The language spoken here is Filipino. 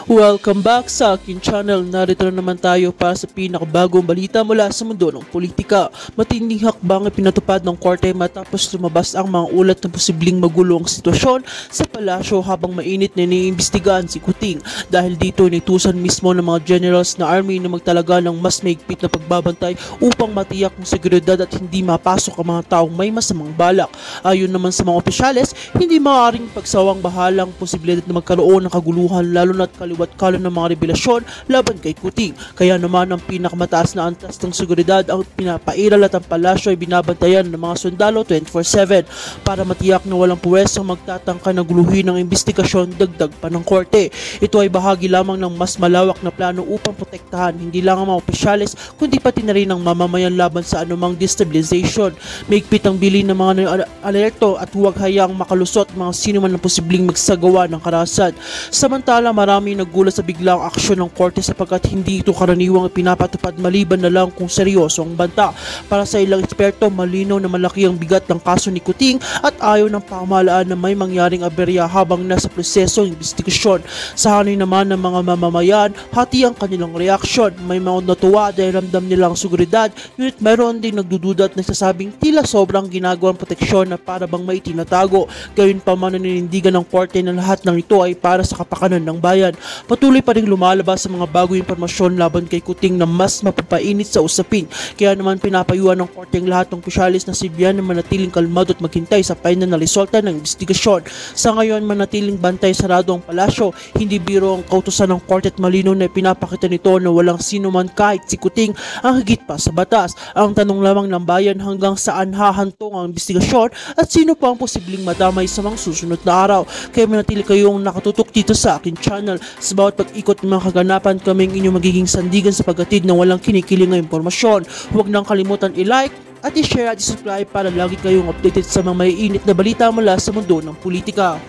Welcome back sa akin channel. Narito na naman tayo para sa pinakabagong balita mula sa mundo ng politika. Matinding hakbang ay pinatupad ng korte matapos lumabas ang mga ulat ng posibleng magulong sitwasyon sa palasyo habang mainit na iniimbestigahan si Kuting. Dahil dito inutusan mismo ng mga generals na army na magtalaga ng mas maigpit na pagbabantay upang matiyak ng seguridad at hindi mapasok ang mga taong may masamang balak. Ayon naman sa mga opisyales, hindi maaaring pagsawang bahalang posibilidad na magkaroon ng kaguluhan lalo na't kaliwat kalan ng mga revelasyon laban kay Kuting. Kaya naman ang pinakamataas na antas ng seguridad ang pinapairal at ang palasyo ay binabantayan ng mga sundalo 24/7 para matiyak na walang puwesang magtatangka na guluhin ng investigasyon dagdag pa ng korte. Ito ay bahagi lamang ng mas malawak na plano upang protektahan hindi lang ang mga opisyales kundi pati na rin ang mamamayan laban sa anumang destabilization. Maigpit ang bilin ng mga alerto at huwag hayaang makalusot mga sino man na posibleng magsagawa ng karahasan. Samantala marami naggulat sa biglang aksyon ng korte sapagkat hindi ito karaniwang pinapatupad maliban na lang kung seryoso ang banta. Para sa ilang eksperto, malinaw na malaki ang bigat ng kaso ni Kuting at ayaw ng pamahalaan na may mangyaring aberya habang nasa proseso ng investigasyon. Sa hanin naman ng mga mamamayan, hati ang kanilang reaksyon. May mga natuwa dahil ramdam nilang seguridad, ngunit mayroon din nagdududa at nagsasabing tila sobrang ginagawang proteksyon na para bang may tinatago. Gayun pa man naninindigan ng korte na lahat ng ito ay para sa kapakanan ng bayan. Patuloy pa rin lumalabas sa mga bagong impormasyon laban kay Kuting na mas mapapainit sa usapin. Kaya naman pinapayuhan ng korte ang lahat ng opisyalis na silbihan na manatiling kalmado at maghintay sa final na resulta ng investigasyon. Sa ngayon manatiling bantay sarado ang palasyo. Hindi biro ang kautusan ng korte at malinaw na pinapakita nito na walang sino man kahit si Kuting ang higit pa sa batas. Ang tanong lamang ng bayan hanggang saan hahantong ang investigasyon at sino pa ang posibleng madamay sa mga susunod na araw. Kaya manatili kayong nakatutok dito sa akin channel. Sa bawat pag-ikot ng mga kaganapan, kaming inyong magiging sandigan sa paghatid ng walang kinikiling na impormasyon. Huwag nang kalimutan i-like at i-share at i-subscribe para lagi kayong updated sa mga maiinit na balita mula sa mundo ng politika.